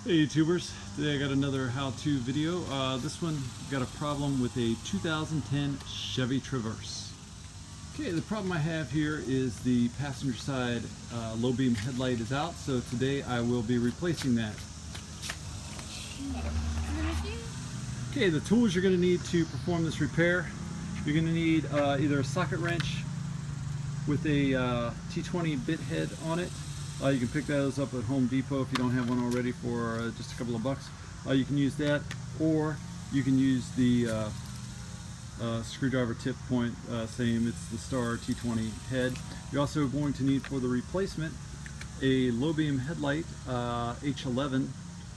Hey YouTubers, today I got another how-to video. This one got a problem with a 2010 Chevy Traverse. Okay, the problem I have here is the passenger side low beam headlight is out, so today I will be replacing that. Okay, the tools you're going to need to perform this repair, you're going to need either a socket wrench with a T20 bit head on it. You can pick those up at Home Depot if you don't have one already for just a couple of bucks. You can use that, or you can use the screwdriver tip point, same, it's the Star T20 head. You're also going to need for the replacement a low beam headlight, H11.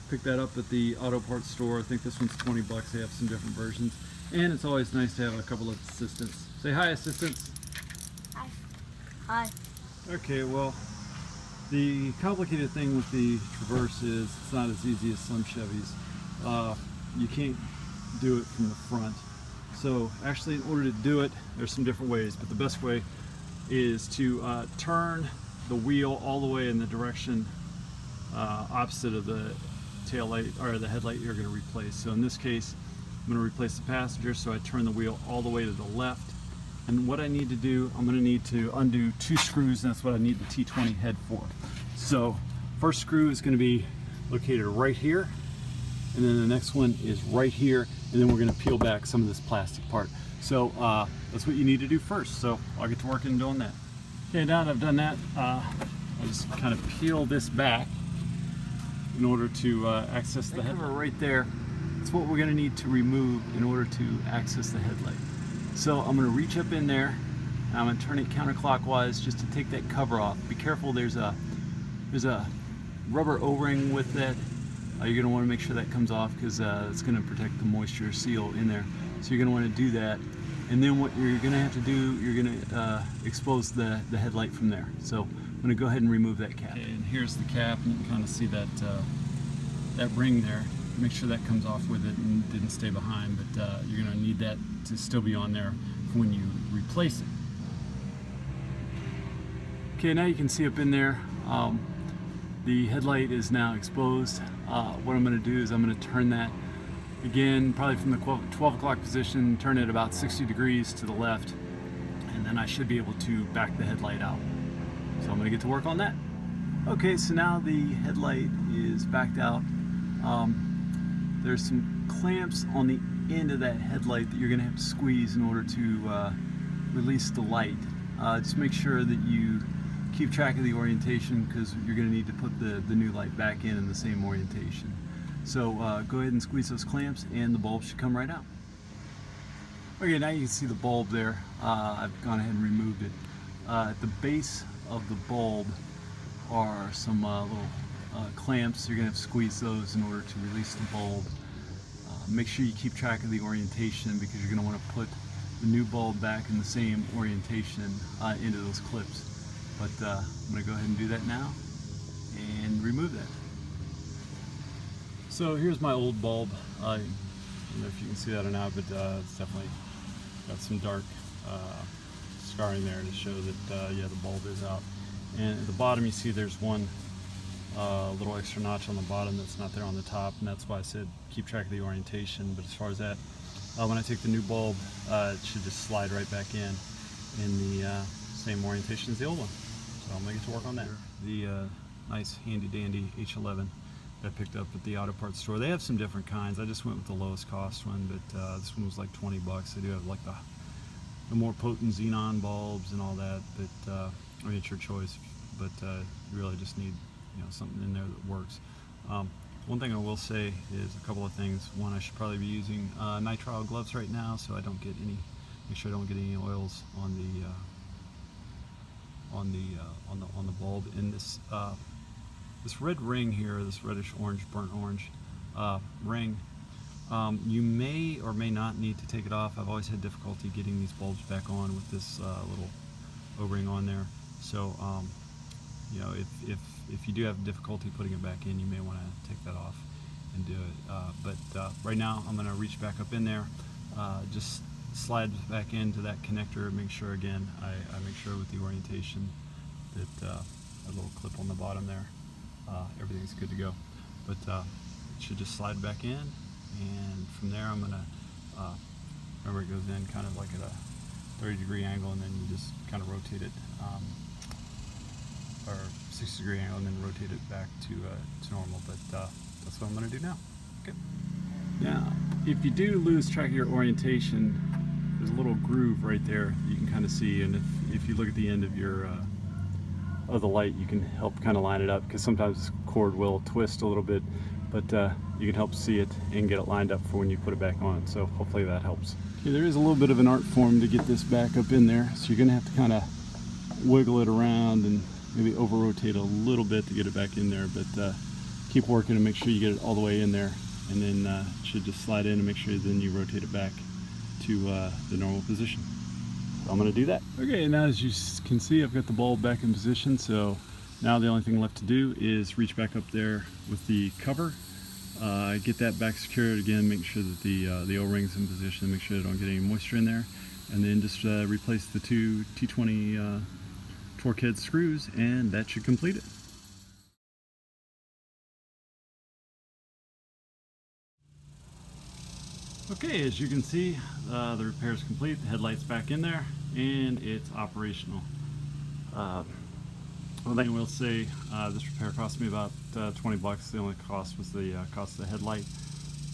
Pick that up at the auto parts store. I think this one's 20 bucks. They have some different versions. And it's always nice to have a couple of assistants. Say hi, assistants. Hi. Hi. Okay, well, the complicated thing with the Traverse is it's not as easy as some Chevys. You can't do it from the front. So actually, in order to do it, there's some different ways, but the best way is to turn the wheel all the way in the direction opposite of the tail light or the headlight you're going to replace. So in this case, I'm going to replace the passenger, so I turn the wheel all the way to the left. And what I need to do, I'm going to need to undo 2 screws, and that's what I need the T20 head for. So first screw is going to be located right here, and then the next one is right here, and then we're going to peel back some of this plastic part. So that's what you need to do first. So I'll get to work in doing that. Okay, now that I've done that, I'll just kind of peel this back in order to access the headlight. Right there, that's what we're going to need to remove in order to access the headlight. So I'm going to reach up in there, and I'm going to turn it counterclockwise just to take that cover off. Be careful, there's a rubber O-ring with that. You're going to want to make sure that comes off because it's going to protect the moisture seal in there. So you're going to want to do that. And then what you're going to have to do, you're going to expose the headlight from there. So I'm going to go ahead and remove that cap. Okay, and here's the cap, and you can kind of see that, that ring there. Make sure that comes off with it and didn't stay behind, but you're going to need that to still be on there for when you replace it. Okay, now you can see up in there, the headlight is now exposed. What I'm going to do is I'm going to turn that again, probably from the 12 o'clock position, turn it about 60 degrees to the left, and then I should be able to back the headlight out. So I'm going to get to work on that. Okay, so now the headlight is backed out. There's some clamps on the end of that headlight that you're going to have to squeeze in order to release the light. Just make sure that you keep track of the orientation because you're going to need to put the new light back in the same orientation. So go ahead and squeeze those clamps and the bulb should come right out. Okay, now you can see the bulb there. I've gone ahead and removed it. At the base of the bulb are some little clamps. You're going to have to squeeze those in order to release the bulb. Make sure you keep track of the orientation because you're going to want to put the new bulb back in the same orientation into those clips. But I'm going to go ahead and do that now and remove that. So here's my old bulb. I don't know if you can see that or not, but it's definitely got some dark scarring there to show that yeah, the bulb is out. And at the bottom you see there's one little extra notch on the bottom that's not there on the top, and that's why I said keep track of the orientation. But as far as that, when I take the new bulb, it should just slide right back in the same orientation as the old one. So I'm going to get to work on that. The nice handy dandy H11 that I picked up at the auto parts store. They have some different kinds. I just went with the lowest cost one, but this one was like 20 bucks. They do have like the more potent xenon bulbs and all that, but I mean, it's your choice, but you really just need, you know, something in there that works. One thing I will say is a couple of things. One, I should probably be using nitrile gloves right now so I don't get any, make sure I don't get any oils on the bulb. And this this red ring here, this reddish orange, burnt orange ring, you may or may not need to take it off. I've always had difficulty getting these bulbs back on with this little O-ring on there. So you know, if you do have difficulty putting it back in, you may want to take that off and do it. But right now, I'm going to reach back up in there, just slide back into that connector. Make sure again, I make sure with the orientation that a little clip on the bottom there, everything's good to go. but it should just slide back in, and from there I'm gonna remember it goes in kind of like at a 30-degree angle, and then you just kind of rotate it, or 60-degree angle, and then rotate it back to normal. But that's what I'm gonna do now. Okay. Now, if you do lose track of your orientation, there's a little groove right there you can kind of see, and if you look at the end of your of the light, you can help kind of line it up, because sometimes this cord will twist a little bit, but you can help see it and get it lined up for when you put it back on. So hopefully that helps. Okay, there is a little bit of an art form to get this back up in there, so you're gonna have to kind of wiggle it around and maybe over rotate a little bit to get it back in there, but keep working and make sure you get it all the way in there, and then it should just slide in, and make sure then you rotate it back to the normal position. So I'm going to do that. Okay, now as you can see, I've got the bulb back in position, so now the only thing left to do is reach back up there with the cover, get that back secured again, make sure that the O-ring's in position, make sure I don't get any moisture in there, and then just replace the two T20 torque head screws, and that should complete it. Okay, as you can see, the repair is complete. The headlight's back in there, and it's operational. One thing I will say, this repair cost me about 20 bucks. The only cost was the cost of the headlight.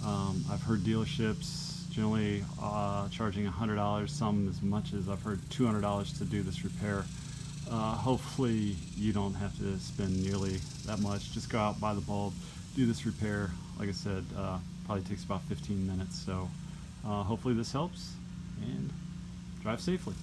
I've heard dealerships generally charging $100, some as much as I've heard $200 to do this repair. Hopefully you don't have to spend nearly that much. Just go out, buy the bulb, do this repair. Like I said, probably takes about 15 minutes. So hopefully this helps, and drive safely.